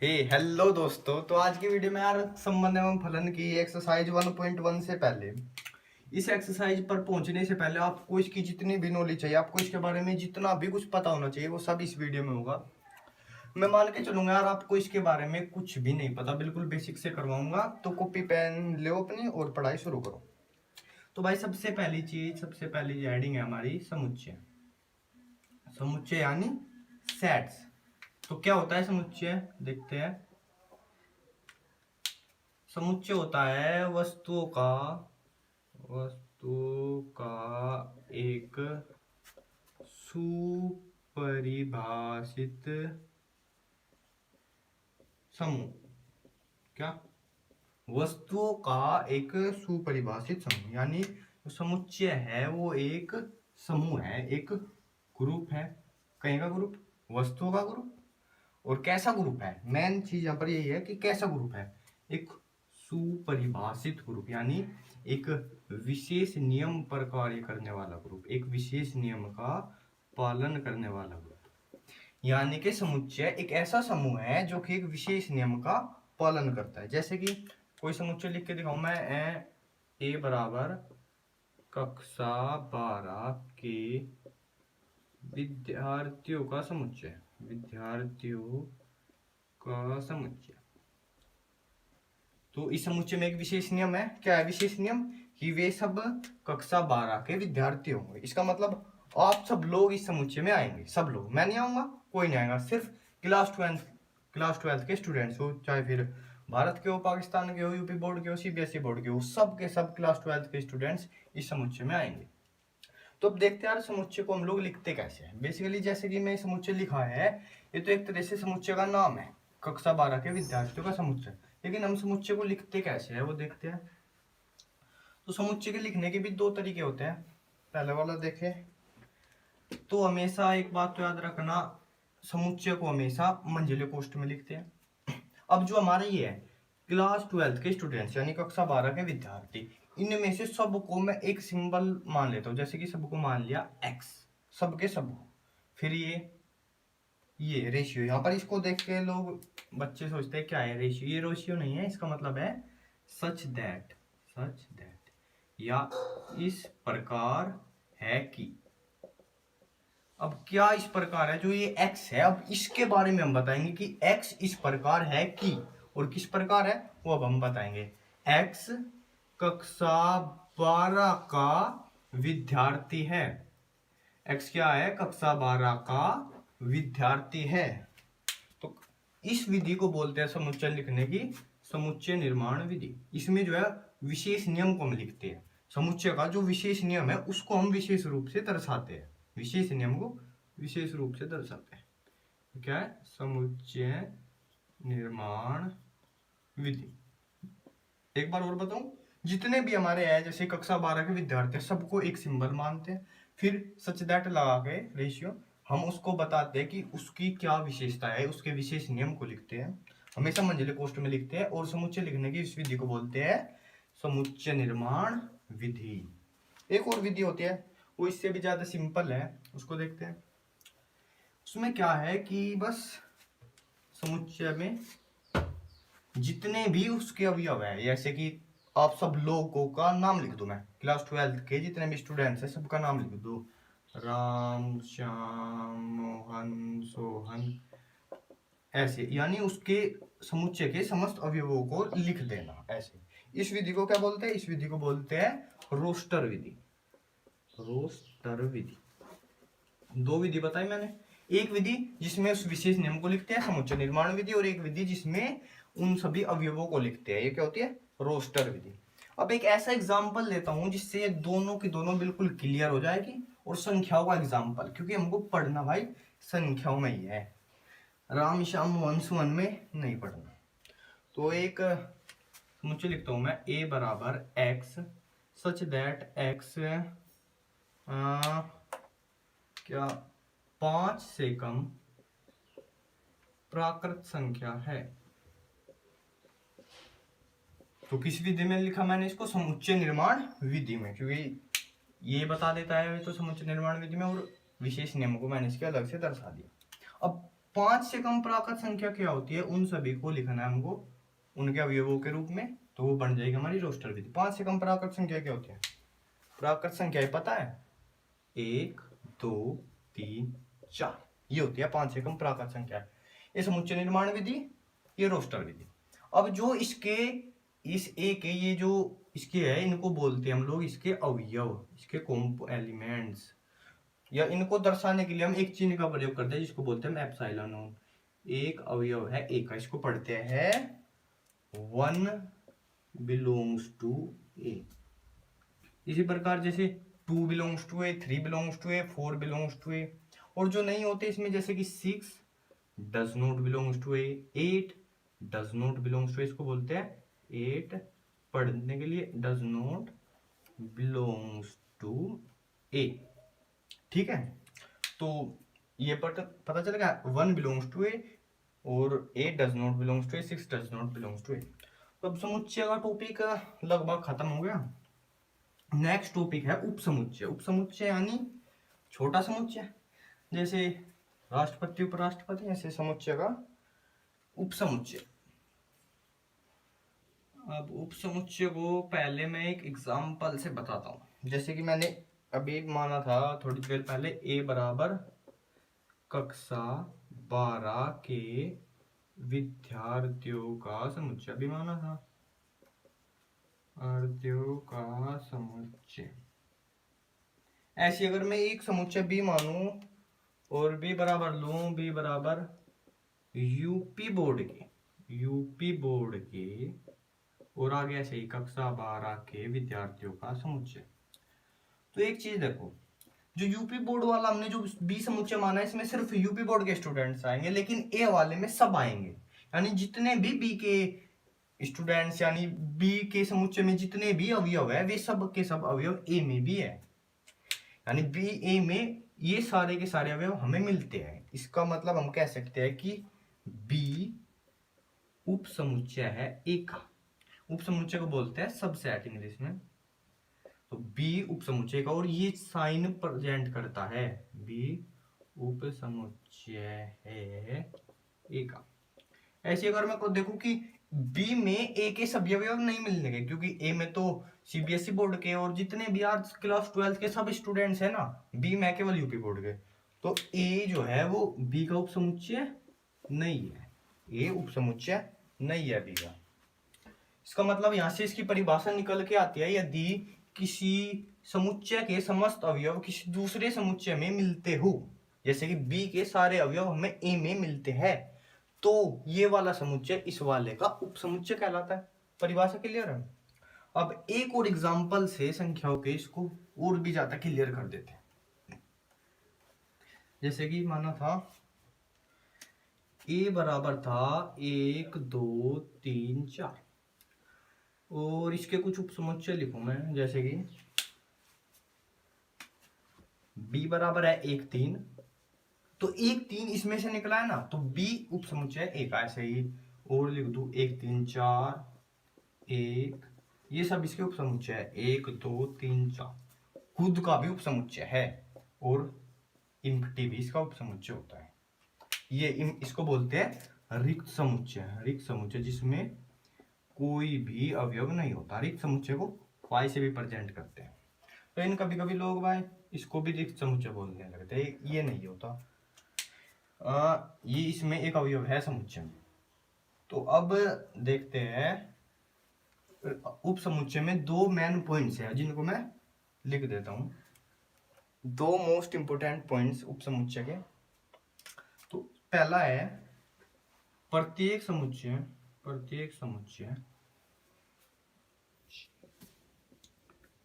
Hello दोस्तों। तो आज की वीडियो में यार संबंध एवं फलन की एक्सरसाइज 1.1 से पहले, इस एक्सरसाइज पर पहुंचने से पहले आपको इसकी जितनी भी नॉलेज चाहिए, आपको इसके बारे में जितना भी कुछ पता होना चाहिए, वो सब इस वीडियो में होगा। मैं मान के चलूंगा यार आपको इसके बारे में कुछ भी नहीं पता, बिल्कुल बेसिक से करवाऊंगा। तो कॉपी पेन लो अपनी और पढ़ाई शुरू करो। तो भाई सबसे पहली हेडिंग है हमारी समुच्चय। समुच्चय यानी सेट्स। तो क्या होता है समुच्चय, देखते हैं। समुच्चय होता है वस्तुओं का एक सुपरिभाषित समूह। क्या? वस्तुओं का एक सुपरिभाषित समूह, यानी जो समुच्चय है वो एक समूह है, एक ग्रुप है। कहीं का ग्रुप? वस्तुओं का ग्रुप। और कैसा ग्रुप है? मेन चीज यहाँ पर यही है कि कैसा ग्रुप है। एक सुपरिभाषित ग्रुप, यानी एक विशेष नियम पर कार्य करने वाला ग्रुप, एक विशेष नियम का पालन करने वाला ग्रुप। यानी कि समुच्चय एक ऐसा समूह है जो कि एक विशेष नियम का पालन करता है। जैसे कि कोई समुच्चय लिख के दिखाऊं मैं, ए बराबर कक्षा 12 के विद्यार्थियों का समुच्चय। तो इस समुच्चय में एक विशेष नियम है। क्या है विशेष नियम? कि वे सब कक्षा 12 के विद्यार्थी होंगे। इसका मतलब आप सब लोग इस समुच्चय में आएंगे। सब लोग, मैं नहीं आऊंगा, कोई नहीं आएगा, सिर्फ क्लास ट्वेल्थ के स्टूडेंट्स हो, चाहे फिर भारत के हो, पाकिस्तान के हो, यूपी बोर्ड के हो, सीबीएसई बोर्ड के हो, सब के सब क्लास 12 के स्टूडेंट्स इस समुच्चय में आएंगे। तो अब देखते हैं यार समुच्चय को हम लोग लिखते कैसे हैं। बेसिकली जैसे कि मैं समुच्चय लिखा है, ये तो एक तरह से समुच्चय का नाम है, कक्षा 12 के विद्यार्थियों का समुच्चय। लेकिन हम समुच्चय को लिखते कैसे है वो देखते हैं। तो समुच्चय के लिखने के भी दो तरीके होते हैं। पहले वाला देखें तो हमेशा एक बात तो याद रखना, समुच्चय को हमेशा मंजिले कोष्ठ में लिखते हैं। अब जो हमारा ये है क्लास 12 के स्टूडेंट्स, यानी कक्षा 12 के विद्यार्थी, इनमें से सबको मैं एक सिंबल मान लेता हूँ। जैसे कि सबको मान लिया एक्स, सबके सब। फिर ये रेशियो, यहाँ पर इसको देख के लोग बच्चे सोचते हैं क्या है रेशियो। ये रेशियो नहीं है, इसका मतलब है सच दैट, या इस प्रकार है कि। अब क्या इस प्रकार है? जो ये x है, अब इसके बारे में हम बताएंगे कि x इस प्रकार है कि, और किस प्रकार है वो अब हम बताएंगे। x कक्षा 12 का विद्यार्थी है। x क्या है? कक्षा 12 का विद्यार्थी है। तो इस विधि को बोलते हैं समुच्चय लिखने की समुच्चय निर्माण विधि। इसमें जो है विशेष नियम को हम लिखते हैं। समुच्चय का जो विशेष नियम है उसको हम विशेष रूप से दर्शाते हैं, विशेष नियम को विशेष रूप से दर्शाते हैं। क्या है? समुच्चय निर्माण विधि। एक बार और बताऊं, जितने भी हमारे हैं जैसे कक्षा 12 के विद्यार्थी सबको एक सिंबल मानते हैं, फिर सच दैट लगा के रेशियो हम उसको बताते हैं कि उसकी क्या विशेषता है, उसके विशेष नियम को लिखते हैं, हमेशा मंजिले कोष्ठ में लिखते हैं। और समुच्चय लिखने की इस विधि को बोलते हैं समुच्चय निर्माण विधि। एक और विधि होती है वो इससे भी ज्यादा सिंपल है, उसको देखते हैं। उसमें क्या है कि बस समुच्चय में जितने भी उसके अवयव है, जैसे कि आप सब लोगों का नाम लिख दो, मैं क्लास 12 के जितने भी स्टूडेंट्स हैं सबका नाम लिख दो, राम, श्याम, मोहन, सोहन, ऐसे, यानी उसके समुच्चय के समस्त अवयवों को लिख देना ऐसे। इस विधि को क्या बोलते हैं? इस विधि को बोलते हैं रोस्टर विधि। दो विधि बताई मैंने, एक विधि जिसमें उस विशेष नियम को लिखते हैं समुच्चय निर्माण विधि, और एक विधि जिसमें उन सभी अवयवों को लिखते हैं, ये क्या होती है? रोस्टर विधि। अब एक ऐसा एग्जांपल लेता हूं जिससे ये दोनों की दोनों बिल्कुल क्लियर हो जाएगी, और संख्याओं का एग्जांपल, क्योंकि हमको पढ़ना भाई संख्याओं में ही है, राम श्याम मोहन सुमन में नहीं पढ़ना। तो एक समुच्चय लिखता हूं मैं, a बराबर x सच दैट x क्या 5 से कम प्राकृत संख्या है। तो किस विधि में लिखा मैंने इसको? समुच्चय निर्माण विधि में, क्योंकि ये बता देता है तो समुच्चय निर्माण विधि में, और विशेष नियम को मैंने इसके अलग से दर्शा दिया। अब 5 से कम प्राकृत संख्या क्या होती है, उन सभी को लिखना है हमको उनके अवयवों के रूप में, तो वो बन जाएगी हमारी रोस्टर विधि। 5 से कम प्राकृत संख्या क्या होती है, प्राकृत संख्या पता है 1 2 3 4, ये होती है 5 से कम प्राकृत संख्या। ये समुच्चय निर्माण विधि, ये रोस्टर विधि। अब जो इसके इस ए के ये जो इसके है, इनको बोलते हैं हम लोग इसके अवयव, इसके कॉम्पो एलिमेंट्स, या इनको दर्शाने के लिए हम एक चिन्ह का प्रयोग करते हैं जिसको बोलते हैं एप्सिलॉन नॉन। एक अवयव है ए का, इसको पढ़ते हैं 1 बिलोंग्स टू ए। इसी प्रकार जैसे 2 belongs to A, 3 belongs to A, 4 belongs to A, और जो नहीं होते इसमें जैसे कि 6 does not belongs to A, 8 does not belongs to A, इसको बोलते हैं 8 पढ़ने के लिए does not belongs to A. ठीक है, तो ये पता चलेगा 1 बिलोंग्स टू ए और 8 does not belongs to A, 6 does not belongs to A. तो अब समुच्चय का टॉपिक लगभग खत्म हो गया। नेक्स्ट टॉपिक है उपसमुच्चय। उपसमुच्चय यानी छोटा समुच्चय, जैसे राष्ट्रपति उपराष्ट्रपति, ऐसे समुच्चय का उपसमुच्चय। अब उपसमुच्चय को पहले मैं एक एग्जांपल से बताता हूँ। जैसे कि मैंने अभी माना था थोड़ी देर पहले ए बराबर कक्षा 12 के विद्यार्थियों का समुच्चय, अभी माना था विद्यार्थियों का समुच्चय। ऐसे अगर मैं एक समुच्चय बी मानूं और बी बराबर लूं, बी बराबर यूपी बोर्ड के और आगे ऐसे ही कक्षा 12 के विद्यार्थियों का समुच्चय। तो एक चीज देखो, जो यूपी बोर्ड वाला हमने जो बी समुच्चय माना है, इसमें सिर्फ यूपी बोर्ड के स्टूडेंट्स आएंगे, लेकिन ए वाले में सब आएंगे। यानी जितने भी बी के स्टूडेंट्स, यानी बी के समुच्चय में जितने भी अवयव है, वे सब के सब अवयव ए में भी है। यानी बी ए में ये सारे के सारे अवयव हमें मिलते हैं। इसका मतलब हम कह सकते हैं कि बी उप समुच्चय है ए का। उप समुच्चय को बोलते हैं सबसेट इंग्लिश में। तो बी उप समुच्चय का, और ये साइन प्रेजेंट करता है बी उप समुच्चय है ए का। ऐसे अगर मैं को देखूं कि बी में ए के सभी अवयव नहीं मिलने के, क्योंकि ए में तो सीबीएसई बोर्ड के और जितने भी आज क्लास 12 के सब स्टूडेंट्स है ना, बी में केवल यूपी बोर्ड के, तो ए जो है वो बी का उपसमुच्चय नहीं है, ए उपसमुच्चय नहीं है बी का। इसका मतलब यहां से इसकी परिभाषा निकल के आती है, यदि किसी समुच्चय के समस्त अवयव किसी दूसरे समुच्चय में मिलते हो, जैसे कि बी के सारे अवयव हमें ए में मिलते हैं, तो ये वाला समुच्चय इस वाले का उपसमुच्चय कहलाता है। परिभाषा क्लियर है। अब एक और एग्जांपल से संख्याओं के इसको और भी ज्यादा क्लियर कर देते हैं। जैसे कि माना था ए बराबर था 1 2 3 4, और इसके कुछ उपसमुच्चय लिखूं मैं, जैसे कि b बराबर है 1 3, तो 1 3 इसमें से निकला है ना, तो b उपसमुच्चय ए का। ऐसे ही और लिख दूं 1 3 4 1, ये सब इसके उपसमुच्चय है 1 2 3 4। खुद का भी उपसमुच्चय है और इम्पटी भी इसका उपसमुच्चय होता है। ये इसको बोलते हैं रिक्त समुच्चय। रिक्त समुच्चय जिसमें कोई भी अवयव नहीं होता, रिक्त समुच्चय को फाई से भी प्रेजेंट करते हैं। तो इन कभी कभी लोग भाई इसको भी रिक्त समुच्चय बोलने लगते हैं, ये नहीं होता। ये इसमें एक अवयव है समुच्चय में। तो अब देखते हैं उप समुच्चय में दो मेन पॉइंट्स हैं जिनको मैं लिख देता हूं, दो मोस्ट इंपोर्टेंट पॉइंट्स उप समुच्चय के। तो पहला है प्रत्येक समुच्चय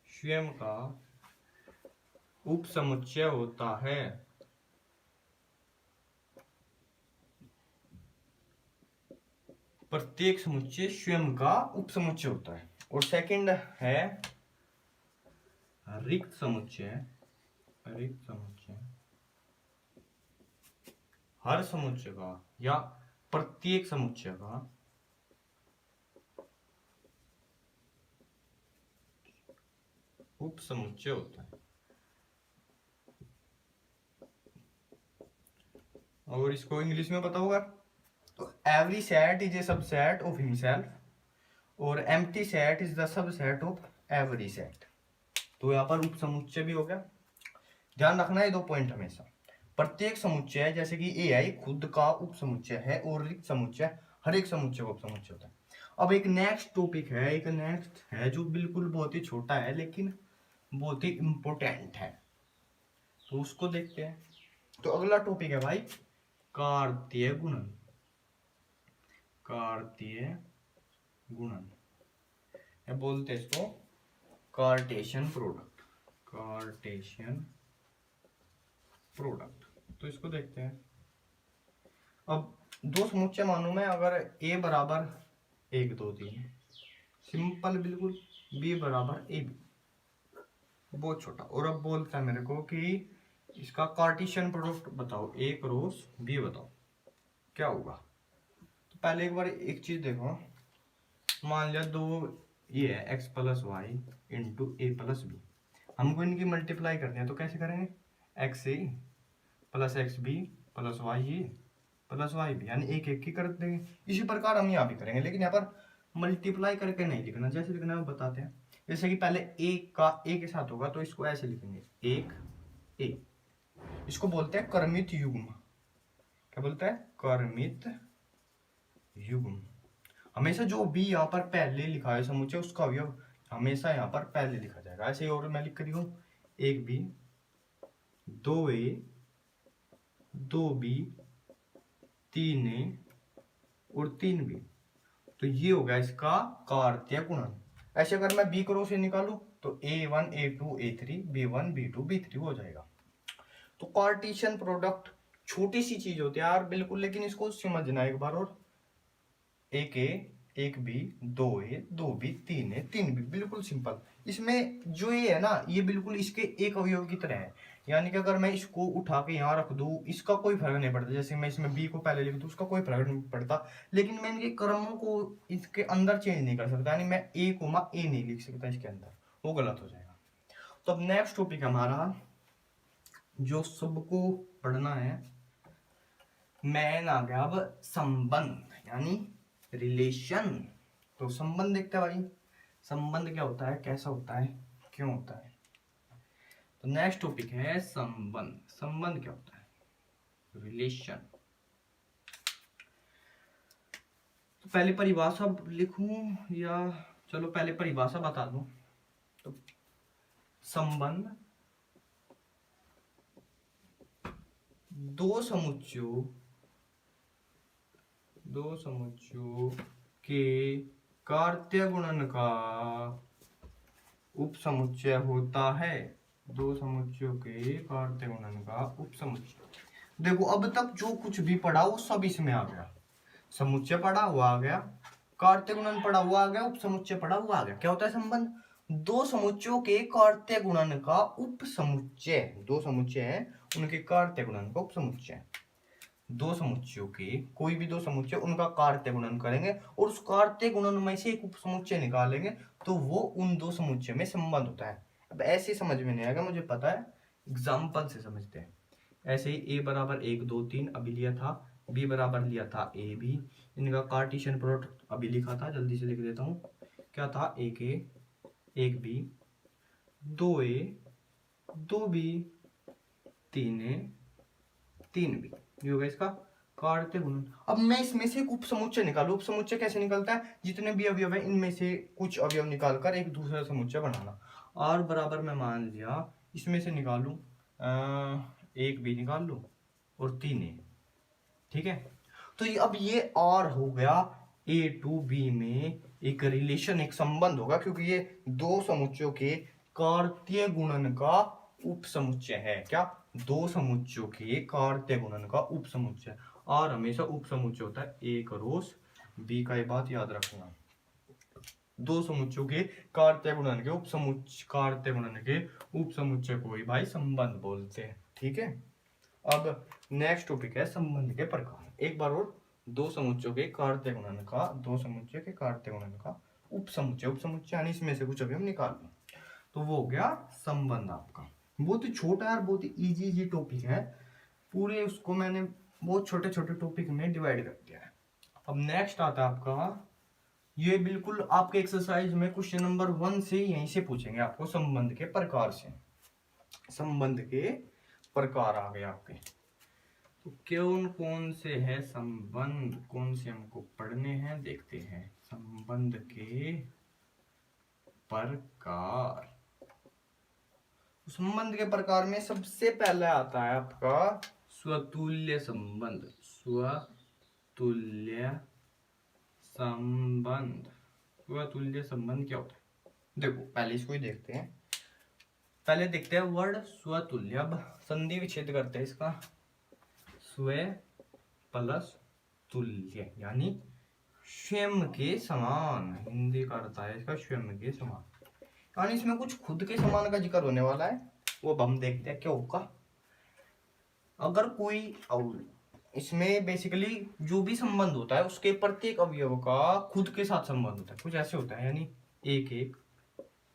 स्वयं का उप समुच्चय होता है। प्रत्येक समुच्चय स्वयं का उप समुच्चय होता है। और सेकंड है रिक्त समुच्चय। हर समुच्चय का या प्रत्येक समुच्चय का उप समुच्चय होता है। और इसको इंग्लिश में पता होगा। तो every set is a subset of himself और empty set is the subset of every set. तो यहाँ पर उप समुच्चय भी हो गया। ध्यान रखना है 2 पॉइंट हमेशा। प्रत्येक समुच्चय जैसे कि ए आई खुद का उप समुच्चय है और रिक्त समुच्चय हर एक समुच्चय का उप समुच्चय होता है। अब एक नेक्स्ट टॉपिक है, एक नेक्स्ट है जो बिल्कुल बहुत ही छोटा है लेकिन बहुत ही इंपॉर्टेंट है, तो उसको देखते हैं। तो अगला टॉपिक है भाई कार्तीय गुणन। कार्तीय गुणन या बोलते हैं इसको कार्टेशियन प्रोडक्ट। कार्टेशियन प्रोडक्ट, तो इसको देखते हैं। अब 2 समुच्चय मानूं मैं, अगर a बराबर 1 2 3, सिंपल बिल्कुल, b बराबर a b, बहुत छोटा। और अब बोलता है मेरे को कि इसका कार्टेशियन प्रोडक्ट बताओ, a क्रॉस b बताओ क्या होगा। तो पहले एक बार एक चीज देखो, मान लिया 2 ये है x plus y into a plus b, हमको इनकी मल्टीप्लाई करनी है, तो कैसे करेंगे, x a plus x b plus y a plus y b, यानी एक एक की कर देंगे। इसी प्रकार हम यहाँ भी करेंगे, लेकिन यहाँ पर मल्टीप्लाई करके नहीं लिखना, जैसे लिखना है बताते हैं। जैसे कि पहले ए का ए के साथ होगा तो इसको ऐसे लिखेंगे, एक ए, इसको बोलते हैं क्रमित युग्म। क्या बोलते हैं, क्रमित युग्म। हमेशा जो बी यहाँ पर पहले लिखा है समुच्चय उसका अवयव हमेशा यहाँ पर पहले लिखा जाएगा। ऐसे ही और मैं लिख रही हूँ, एक बी 2 ए 2 बी 3 ए और 3 बी, तो ये हो गया इसका कार्तीय गुणन। ऐसे अगर मैं बी क्रॉस से निकालू तो a1 a2 a3 b1 b2 b3 हो जाएगा। तो कार्टेशियन प्रोडक्ट छोटी सी चीज होती है यार बिल्कुल, लेकिन इसको समझना एक बार और। एक ए एक बी 2 ए 2 बी 3 ए 3 बी, बिल्कुल सिंपल। इसमें जो ये है ना, ये बिल्कुल इसके एक अवयव की तरह है, यानी कि अगर मैं इसको उठा के यहाँ रख दूं इसका कोई फर्क नहीं पड़ता। जैसे मैं इसमें बी को पहले लिख दूं उसका कोई फर्क नहीं पड़ता, लेकिन मैं इनके क्रमों को इसके अंदर चेंज नहीं कर सकता, यानी मैं ए कोमा ए नहीं लिख सकता इसके अंदर, वो गलत हो जाएगा। तो अब नेक्स्ट टॉपिक हमारा जो सबको पढ़ना है, मैन आ गया अब संबंध यानी रिलेशन। तो संबंध देखते हैं भाई, संबंध क्या होता है, कैसा होता है, क्यों होता है। तो नेक्स्ट टॉपिक है संबंध। संबंध क्या होता है, रिलेशन। तो पहले परिभाषा लिखूं या चलो पहले परिभाषा बता दूं। तो संबंध दो समुच्चयों के कार्तीय गुणन का उपसमुच्चय होता है। 2 समुच्चयों के कार्तीय गुणन का उपसमुच्चय। देखो अब तक जो कुछ भी पढ़ा वो सब इसमें आ गया। समुच्चय पढ़ा हुआ आ गया, कार्तीय गुणन पढ़ा हुआ आ गया, उपसमुच्चय पढ़ा हुआ आ गया। क्या होता है संबंध, 2 समुच्चयों के कार्तीय गुणन का उपसमुच्चय। 2 समुच्चय हैं उनके कार्तीय गुणन का उपसमुच्चय। 2 समुच्चयों के कोई भी 2 समुच्चय उनका कार्तीय गुणन करेंगे और उस कार्तीय गुणन में से एक उपसमुच्चय निकालेंगे, तो वो उन 2 समुच्चय में संबंध होता है। अब ऐसे समझ में नहीं आएगा मुझे पता है, एग्जाम्पल से समझते हैं। ऐसे ही a बराबर 1 2 3 अभी लिया था, b बराबर लिया था a b, इनका कार्टेशियन प्रोडक्ट अभी लिखा था, जल्दी से लिख देता हूँ। क्या था, 1 a 1 b 2 a 2 b 3 a 3 b, ये होगा इसका कार्तीय गुणन। अब मैं इसमें से एक उपसमुच्चय निकालू। उपसमुच्चय कैसे निकलता है, जितने भी अवयव है इनमें से कुछ अवयव निकालकर एक दूसरा समुच्चय बनाना। और बराबर मैं मान लिया इसमें से निकालू 1 b निकाल लू और 3 a, ठीक है। तो ये अब ये और हो गया a टू b में एक रिलेशन, एक संबंध होगा, क्योंकि ये 2 समुच्चयों के कार्तीय गुणन का उपसमुच्चय है। क्या, 2 समुच्चयों के कार्तीय गुणन का उपसमुच्चय। और हमेशा उपसमुच्चय होता है a क्रॉस b का, ये बात याद रखना। 2 समुच्चयों के कार्तीय गुणन के उपसमुच्चय को ही भाई संबंध बोलते हैं, ठीक है। अब नेक्स्ट टॉपिक है संबंध के प्रकार। एक बार और, 2 समुच्चयों के कार्तीय गुणन का, 2 समुच्चय के कार्तीय गुणन का उपसमुच्चय। उपसमुच्चय यानी इसमें से कुछ अभी हम निकाल लें, तो वो हो गया संबंध आपका। बहुत ही छोटा और बहुत ही इजी टॉपिक है, पूरे उसको मैंने बहुत छोटे छोटे टॉपिक में डिवाइड कर दिया है। अब नेक्स्ट आता है आपका, ये बिल्कुल आपके एक्सरसाइज में क्वेश्चन नंबर 1 से यहीं से पूछेंगे आपको, संबंध के प्रकार से। संबंध के प्रकार आ गए आपके, तो कौन कौन से है संबंध, कौन से हमको पढ़ने हैं, देखते हैं। संबंध के प्रकार, संबंध के प्रकार में सबसे पहले आता है आपका स्वतुल्य संबंध। स्वतुल्य संबंध, स्वतुल्य संबंध क्या होता है? देखो पहले इसको ही देखते हैं, पहले देखते हैं वर्ड स्वतुल्य। अब संधि विच्छेद करते हैं इसका, स्व प्लस तुल्य यानी स्वयं के समान, हिंदी का अर्थ है इसका स्वयं के समान, यानी इसमें कुछ खुद के समान का जिक्र होने वाला है। वो अब हम देखते हैं क्या होगा। अगर कोई इसमें बेसिकली जो भी संबंध होता है उसके प्रत्येक अवयव का खुद के साथ संबंध होता है, कुछ ऐसे होता है, यानी एक एक,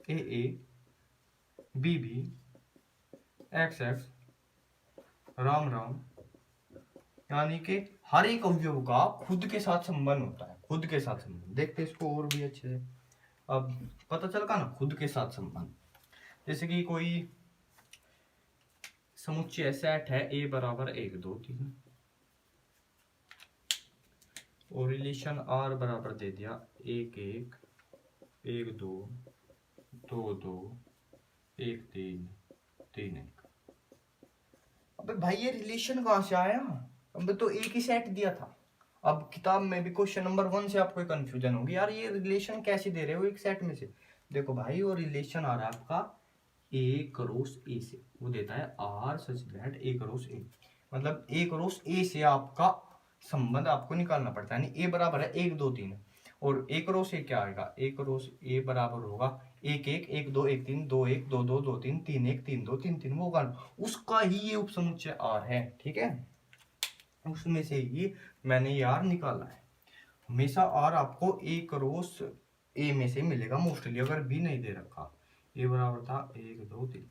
A A, B B, X X, Ram Ram, यानी कि हर एक अवयव का खुद के साथ संबंध होता है, खुद के साथ संबंध। देखते हैं इसको और भी अच्छे से, अब पता चलता ना खुद के साथ संबंध। जैसे कि कोई समुच्चय सेट है ए बराबर 1 2 3, और रिलेशन आर बराबर दे दिया 1 1 1 2 2 2 1 3 3 1। अबे भाई ये रिलेशन कहाँ से आया? अब तो एक ही सेट दिया था। अब किताब में भी क्वेश्चन नंबर 1 से आपको कंफ्यूजन होगी, यार ये रिलेशन कैसे दे रहे हो एक सेट में से। देखो भाई वो रिलेशन आ रहा है आपका ए क्रॉस ए से, वो देता है are such that A cross A, मतलब ए क्रॉस ए से आपका संबंध आपको निकालना पड़ता है। यानी ए बराबर है 1 2 3, और ए क्रॉस ए क्या आएगा, ए क्रॉस ए बराबर होगा 1 1 1 2 1 3 2 1 2 2 2 3 3 1 3 2 3 3, वो होगा उसका ही ये उपसमुच्चय आर है, ठीक है। उसमें से ही मैंने ये आर निकाला है। हमेशा आर आपको ए क्रॉस ए में से मिलेगा मोस्टली, अगर बी नहीं दे रखा। ए बराबर था 1 2 3।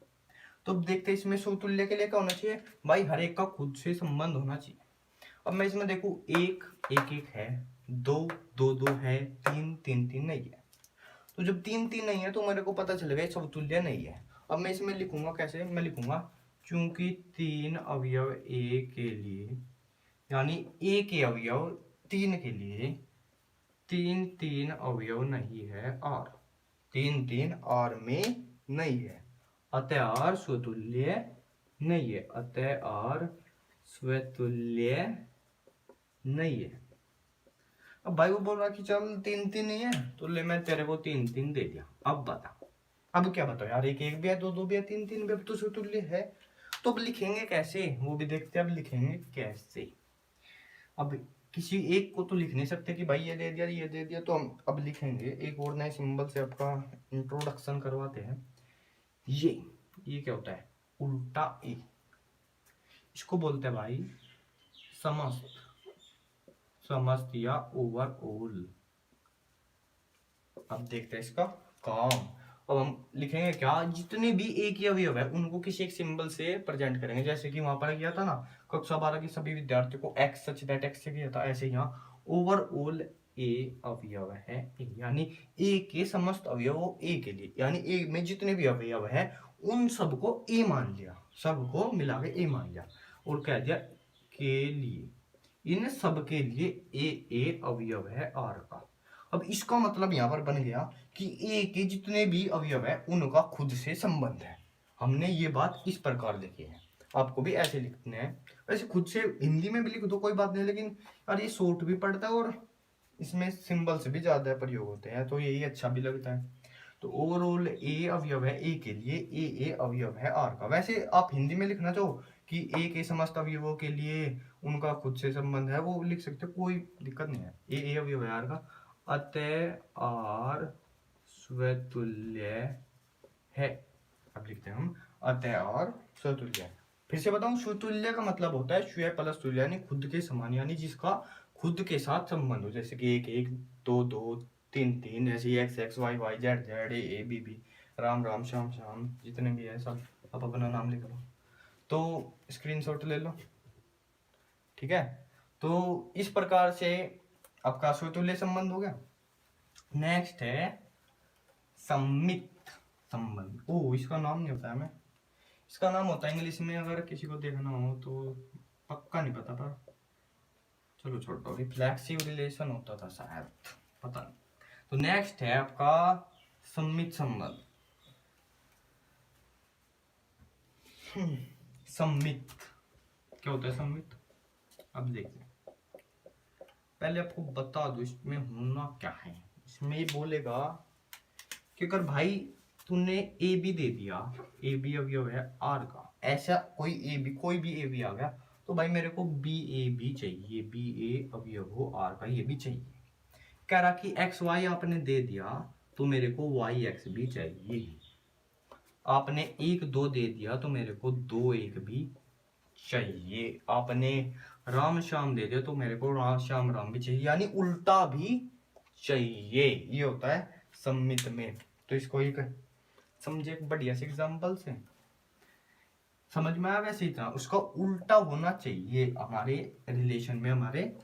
तो अब देखते हैं इसमें समतुल्य के लिए क्या होना चाहिए भाई, हर एक का खुद से संबंध होना चाहिए। अब मैं इसमें देखूं 1 1 1 है, 2 2 2 है, 3 3 3 नहीं है। तो जब 3 3 नहीं है तो मेरे को पता चलेगा ये समतुल्य नहीं है। अब मैं इसमें लिखूंगा कैसे, मैं लिखूंगा चूंकि 3 अवयव ए के लिए, यानी ए के अवयव 3 के लिए 3 3 अवयव नहीं है आर, 3 3 आर में नहीं है, अतः आर स्वतुल्य नहीं है, अतः आर स्वतुल्य नहीं है। अब भाई वो बोल रहा कि चल 3 3 नहीं है, तो ले मैं तेरे को 3 3 दे दिया। अब बता, अब क्या बताओ यार, 1 1 भी है, 2 2 भी है, 3 3 भी अब तो स्वतुल्य है। तो अब लिखेंगे कैसे, वो भी देखते हैं अब लिखेंगे कैसे। अब किसी एक को तो लिख नहीं सकते कि भाई ये दे दिया ये दे दिया, तो हम अब लिखेंगे एक और नए सिंबल से आपका इंट्रोडक्शन करवाते हैं। ये क्या होता है, उल्टा ए, इसको बोलते हैं भाई समस्त, समस्त या ओवरऑल। अब देखते हैं इसका काम। अब हम लिखेंगे क्या, जितने भी एक ही अवयव है उनको किसी एक सिंबल से प्रेजेंट करेंगे। जैसे कि वहां पर किया था ना कक्षा 12 के सभी विद्यार्थियों को एक्स सच दैट एक्स से किया था, ऐसे यहाँ ओवरऑल ए अवयव है ए, यानी ए के समस्त अवयव ए के लिए, यानी ए में जितने भी अवयव है उन सबको ए मान लिया, सबको मिला के ए मान लिया, और कह दिया के लिए, इन सब के लिए ए अवयव है आर का। अब इसका मतलब यहाँ पर बन गया कि ए के जितने भी अवयव है उनका खुद से संबंध है। हमने ये बात इस प्रकार लिखी है, आपको भी ऐसे लिखने हैं। वैसे खुद से हिंदी में भी लिख दो कोई बात नहीं, लेकिन यार ये शॉर्ट भी पड़ता है और इसमें सिंबल्स भी ज्यादा प्रयोग होते हैं, तो यही अच्छा भी लगता है। तो ओवरऑल ए अवयव है ए के लिए, ए अवयव है आर का। वैसे आप हिंदी में लिखना चाहो कि ए के समस्त अवयवों के लिए उनका खुद से संबंध है, वो लिख सकते, कोई दिक्कत नहीं है। ए अवयव है आर का, अतः आर स्वतुल्य है। अब लिखते हैं हम अतः आर स्वतुल्य है। फिर से बताऊं, स्वतुल्य का मतलब होता है स्व प्लस तुल्य, यानी खुद के समान, यानी जिसका खुद के साथ संबंध हो। जैसे कि 1 1 2 2 3 3, जैसे X X Y Y Z Z A B B, Ram Ram Shyam Shyam, जितने भी है सब। आप अपना नाम लिख लो, तो स्क्रीनशॉट ले लो, ठीक है, तो इस प्रकार से आपका स्वतुल्य संबंध हो गया। नेक्स्ट है सम्मित संबंध। ओ, इसका नाम नहीं होता है हमें, इसका नाम होता है इंग्लिश में, अगर किसी को देखना हो तो, पक्का नहीं पता पर चलो छोड़ो, रिफ्लेक्सिव रिलेशन होता था शायद, पता नहीं। तो नेक्स्ट है आपका सम्मित संबंध। सम्मित क्या होता है सम्मित, अब देखते हैं। पहले आपको बता दूं इसमें होना क्या है। इसमें ये बोलेगा कि अगर भाई तूने ए बी दे दिया, ए बी अवयव है आर का, ऐसा कोई ए बी, कोई भी ए बी आ गया, तो भाई मेरे को बी ए बी चाहिए, बी ए अवयव हो आर का ये भी चाहिए। कह रहा कि एक्स वाई आपने दे दिया तो मेरे को वाई एक्स भी चाहिए। आपने एक दो दे दिया तो मेरे को दो एक भी चाहिए। आपने राम श्याम दे दिया तो मेरे को राम श्याम राम भी चाहिए, यानी उल्टा भी चाहिए। ये होता है सम्मित में। तो इसको एक समझे बढ़िया से एग्जांपल से समझ में आया। वैसे ही था, उसका उल्टा होना चाहिए हमारे रिलेशन में, हमारे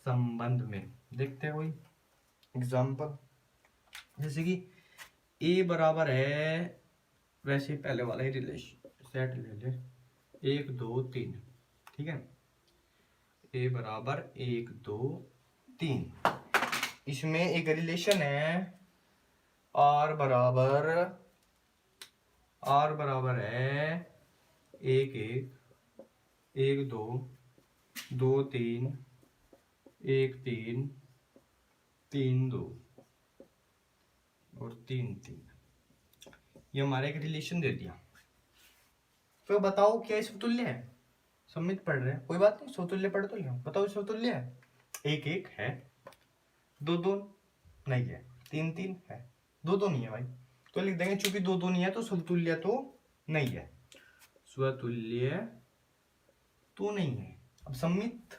संबंध में। देखते हैं कोई एग्जांपल, जैसे कि ए बराबर है, वैसे पहले वाला ही रिलेशन सेट ले ले, 1 2 3, ठीक है। ए बराबर 1 2 3, इसमें एक रिलेशन है आर बराबर है 1 1 1 2 2 3 1 3 3 2 और 3 3। ये हमारा एक रिलेशन दे दिया। तो बताओ क्या ये समतुल्य है? सम्मित पढ़ रहे हैं, कोई बात नहीं, समतुल्य पढ़ तो लिया। बताओ समतुल्य है? 1 1 है, 2 2 नहीं है, 3 3 है, 2 2 नहीं है भाई, तो लिख देंगे चूंकि 2 2 नहीं है तो समतुल्य तो नहीं है, स्वतुल्य तो नहीं है। अब सम्मित,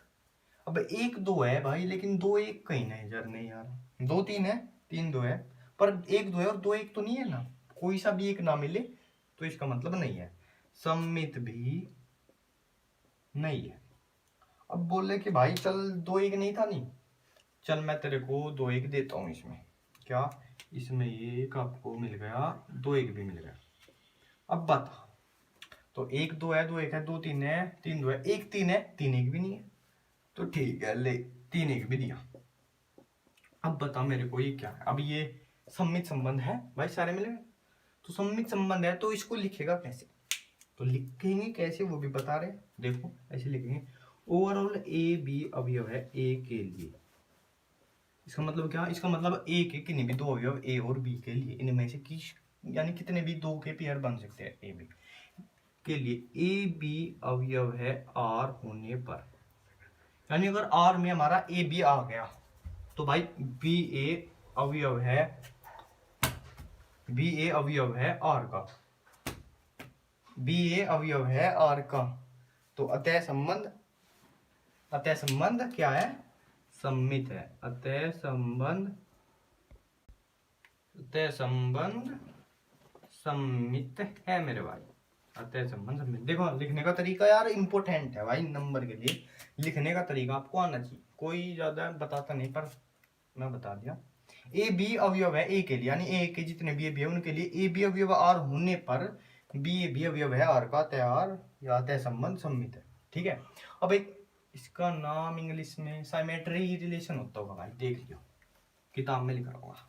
अब 1 2 है भाई, लेकिन 2 1 कहीं नहीं यार, नहीं यार, 2 3 है, 3 2 है, पर 1 2 है और 2 1 तो नहीं है ना, कोई सा भी एक ना मिले तो इसका मतलब नहीं है, सम्मित भी नहीं है। अब बोले कि भाई चल 2 1 नहीं था, नहीं, चल मैं तेरे को 2 1 देता हूँ इसमें, क्या इसमें एक आपको मिल गया, 2 1 भी मिल गया। अब बता, तो 1 2 है, 2 1 है, 2 3 है, 3 2 है, 1 3 है, 3 1 भी नहीं है, तो ठीक है ले 3 1 भी दिया। अब बता मेरे को ये क्या है? अब ये सम्मित संबंध है भाई, सारे मिले, तो सम्मित संबंध है तो इसको लिखेगा कैसे? तो लिखेंगे कैसे वो भी बता रहे, देखो ऐसे लिखेंगे, ओवरऑल ए बी अवयव है ए के लिए। इसका मतलब क्या? इसका मतलब ए के किन्हीं भी दो अवयव ए और बी के लिए, इनमें से किस, यानी कितने भी दो के पेयर बन सकते हैं ए बी के लिए, ए बी अवयव है आर होने पर, यानी अगर आर में हमारा ए बी आ गया तो भाई बी ए अवयव है आर का, बी ए अवयव है आर का। तो अतः संबंध क्या है? सम्मित है। अतः संबंध सम्मित है मेरे भाई, अतः संबंध सम्मित। देखो लिखने का तरीका यार इंपॉर्टेंट है भाई, नंबर के लिए लिखने का तरीका आपको आना चाहिए, कोई ज्यादा बताता नहीं पर मैं बता दिया। ए बी अवयव है ए के लिए, यानी ए के जितने भी ए बी है उनके लिए ए बी अवयव आर होने पर बी ए बी अवयव है आर का, तय या तय संबंध सम्मित है, ठीक है। अब एक इसका नाम इंग्लिश में साइमेट्री रिलेशन होता होगा भाई, देख लियो किताब में लिखा होगा।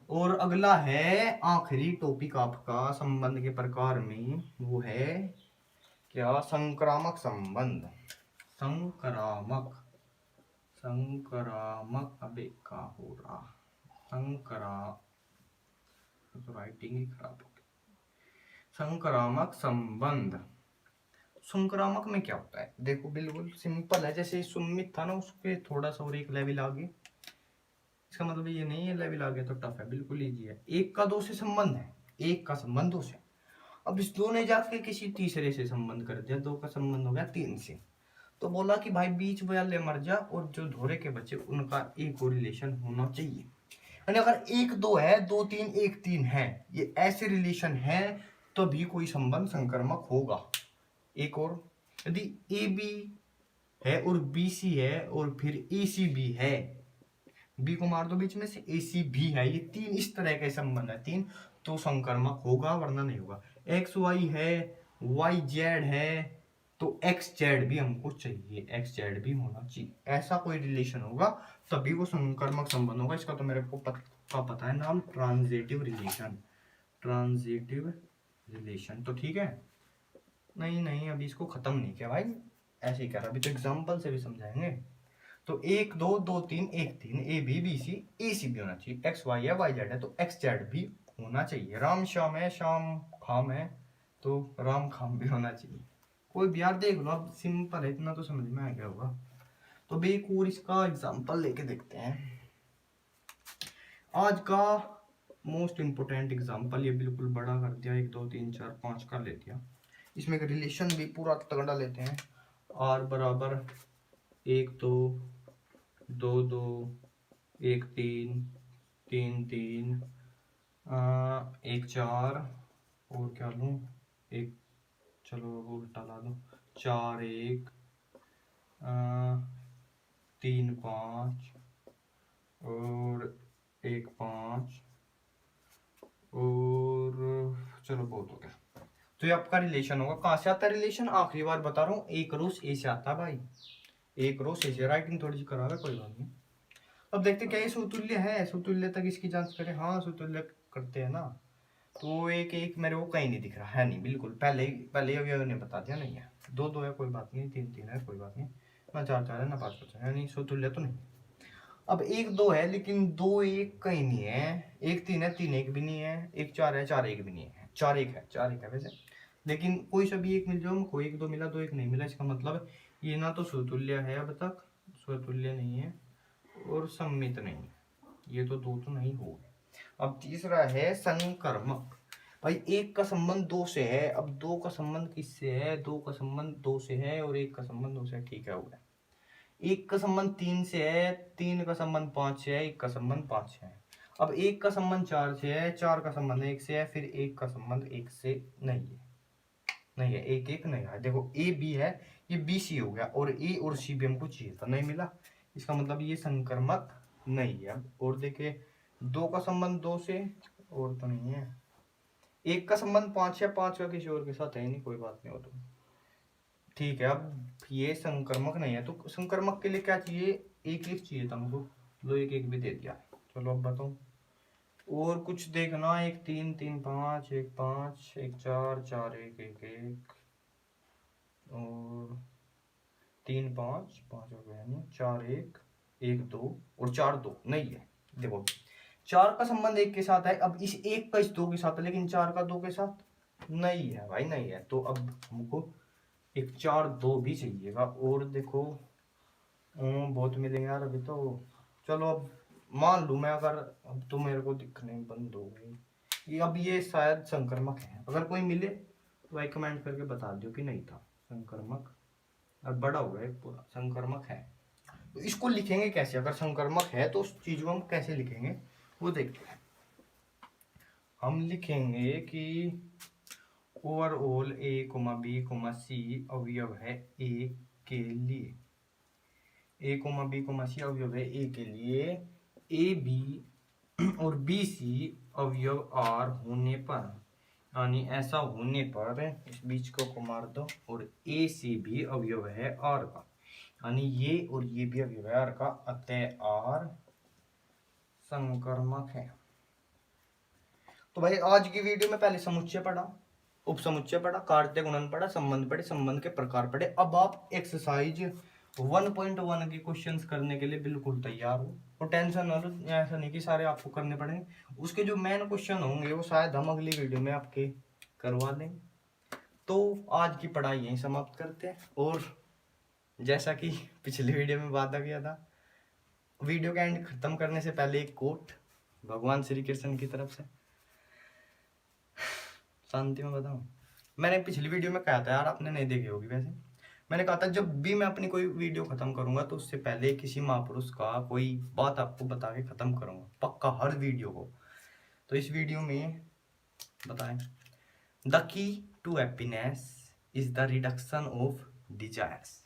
और अगला है आखिरी टॉपिक आपका संबंध के प्रकार में, वो है क्या? संक्रामक संबंध। संक्रामक अबे क्या हो रहा, तो राइटिंग ही खराब हो गई। संक्रामक संबंध, संक्रामक में क्या होता है? देखो बिल्कुल सिंपल है, जैसे सम्मित था ना उसके थोड़ा सा और एक लेवल आगे। इसका मतलब ये नहीं है लेवल आगे तो टफ है, बिल्कुल इजी है। एक का दो से संबंध है, एक का संबंध दो से, अब इस दो ने जाके किसी तीसरे से संबंध कर दिया, दो का संबंध हो गया 3 से, तो बोला कि भाई बीच वाले मर जा और जो धोरे के बच्चे उनका एक और रिलेशन होना चाहिए। यानी अगर 1 2 है, 2 3 1 3 है, ये ऐसे रिलेशन है तो भी कोई संबंध संक्रामक होगा। एक और, यदि ए बी है और BC है और फिर AC भी है, B को मार दो बीच में से, AC भी है, ये तीन इस तरह के संबंध है तीन, तो संकर्मक होगा वरना नहीं होगा। XY है, YZ है, तो XZ भी हमको चाहिए, XZ भी होना चाहिए, ऐसा कोई रिलेशन होगा तभी वो संकर्मक संबंध होगा। इसका तो मेरे को पता है नाम, ट्रांजिटिव रिलेशन, ट्रांजिटिव रिलेशन। तो ठीक है, नहीं अभी इसको खत्म नहीं किया भाई, ऐसे ही कर रहा, अभी तो एग्जाम्पल से भी समझाएंगे। तो 1 2 2 3 1 3 ABC AC भी होना चाहिए, XY है YZ है तो XZ भी होना चाहिए, राम श्याम है श्याम खाम है तो राम खाम भी होना चाहिए। कोई भी यार देख लो, अब सिंपल है, इतना तो समझ में आ गया होगा। तो भी एक और इसका एग्जांपल लेके देखते हैं, आज का मोस्ट इम्पोर्टेंट एग्जांपल, ये बिल्कुल बड़ा कर दिया, 1 2 3 4 5 का ले दिया, इसमें एक रिलेशन भी पूरा तगड़ा लेते हैं, R बराबर 1 2 2 2 1 3 3 3 1 4 और क्या लूँ, एक चलो उल्टा ला दो, 4 1 3 5 और 1 5 और चलो बहुत हो गया। तो ये आपका रिलेशन होगा, कहाँ से आता है रिलेशन, आखिरी बार बता रहा हूँ, एक रो ए से आता है भाई, एक रो से, राइटिंग थोड़ी सी करा है, कोई बात नहीं। अब देखते क्या ये सुतुल्य है, सुतुल्य तक इसकी जांच करें, हाँ सुतुल्य करते हैं ना। तो एक एक मेरे को कहीं नहीं दिख रहा है, नहीं बिल्कुल, पहले अवयव ने बता दिया, नहीं है, 2 2 है कोई बात नहीं, 3 3 है कोई बात नहीं, ना 4 4 है ना 5 5 है, यानी सुतुल्य तो नहीं। अब 1 2 है लेकिन 2 1 कहीं नहीं है, 1 3 है 3 1 भी नहीं है, 1 4 है 4 1 भी नहीं है, 4 1 है 4 1 है वैसे, लेकिन कोई सा भी एक मिल जाओ हमको, 1 2 मिला 2 1 नहीं मिला, इसका मतलब ये ना तो सुतुल्य है, अब तक सुतुल्य नहीं है और सम्मित नहीं है, ये तो दो तो नहीं हो गए। अब तीसरा है संकर्मक, भाई एक का संबंध 2 से है, अब 2 का संबंध किससे है, 2 का संबंध 2 से है और 1 का संबंध 2 से है, ठीक है हो गया। 1 का संबंध 3 से है, 3 का संबंध 5 से है, 1 का संबंध 5 से है। अब 1 का संबंध 4 से है, 4 का संबंध 1 से है, फिर 1 का संबंध 1 से नहीं है, नहीं है, 1 1 नहीं है, देखो A B है, ये BC हो गया और A और C भी हमको चाहिए था, नहीं मिला, इसका मतलब ये संकर्मक नहीं है। और देखिए 2 का संबंध 2 से और तो नहीं है, 1 का संबंध 5 है, 5 का किसी और के साथ है नहीं, कोई बात नहीं हो तो ठीक है। अब ये संकर्मक नहीं है, तो संकर्मक के लिए क्या चाहिए, 1 1 चाहिए था हमको, लो 1 1 भी दे दिया। चलो अब बताओ और कुछ देखना, 1 3 3 5 1 5 1 4 4 1 1 1 और 3 5 5 हो गया नहीं, 4 1 1 2 और 4 2 नहीं है। देखो 4 का संबंध 1 के साथ है, अब इस 1 का इस 2 के साथ है, लेकिन 4 का 2 के साथ नहीं है भाई, नहीं है, तो अब हमको एक 4 2 भी चाहिएगा। और देखो बहुत मिलेंगे यार अभी तो, चलो अब मान लूँ मैं, अगर अब तो मेरे को दिखने बंद हो गई, अब ये शायद संक्रमक है, अगर कोई मिले तो भाई कमेंट करके बता दो कि नहीं था संक्रमक, अब बड़ा हो गया पूरा, संक्रमक है। तो इसको लिखेंगे कैसे, अगर संक्रमक है तो उस चीज को हम कैसे लिखेंगे वो देखते हैं। हम लिखेंगे कि ओवरऑल A, B, C अवयव है A के लिए, A, B, C अवयव है A के लिए, A B और B C अवयव R होने पर, यानी ऐसा होने पर इस बीच को मार दो, और A C भी अवयव है R का, यानी ये और ये भी अवयव है R का, अतः R संकर्मक है। तो भाई आज की वीडियो में पहले समुच्चय पढ़ा, उपसमुच्चय पढ़ा, कार्य गुणन पढ़ा, संबंध पढ़े, संबंध के प्रकार पढ़े। अब आप एक्सरसाइज 1.1 के क्वेश्चंस करने के लिए बिल्कुल तैयार हो, और टेंशन ना लो, ऐसा नहीं कि सारे आपको करने पड़ेंगे, उसके जो मेन क्वेश्चन होंगे वो शायद हम अगली वीडियो में आपके करवा देंगे। तो आज की पढ़ाई यहीं समाप्त करते हैं, और जैसा कि पिछली वीडियो में वादा किया था, वीडियो का एंड खत्म करने से पहले एक कोट भगवान श्री कृष्ण की तरफ से, शांति में बताऊं, मैंने पिछली वीडियो में कहा था यार, आपने नहीं देखी होगी वैसे, मैंने कहा था जब भी मैं अपनी कोई वीडियो खत्म करूंगा तो उससे पहले किसी महापुरुष का कोई बात आपको बता के खत्म करूंगा, पक्का हर वीडियो को। तो इस वीडियो में बताएं, the key to happiness is the reduction of desires.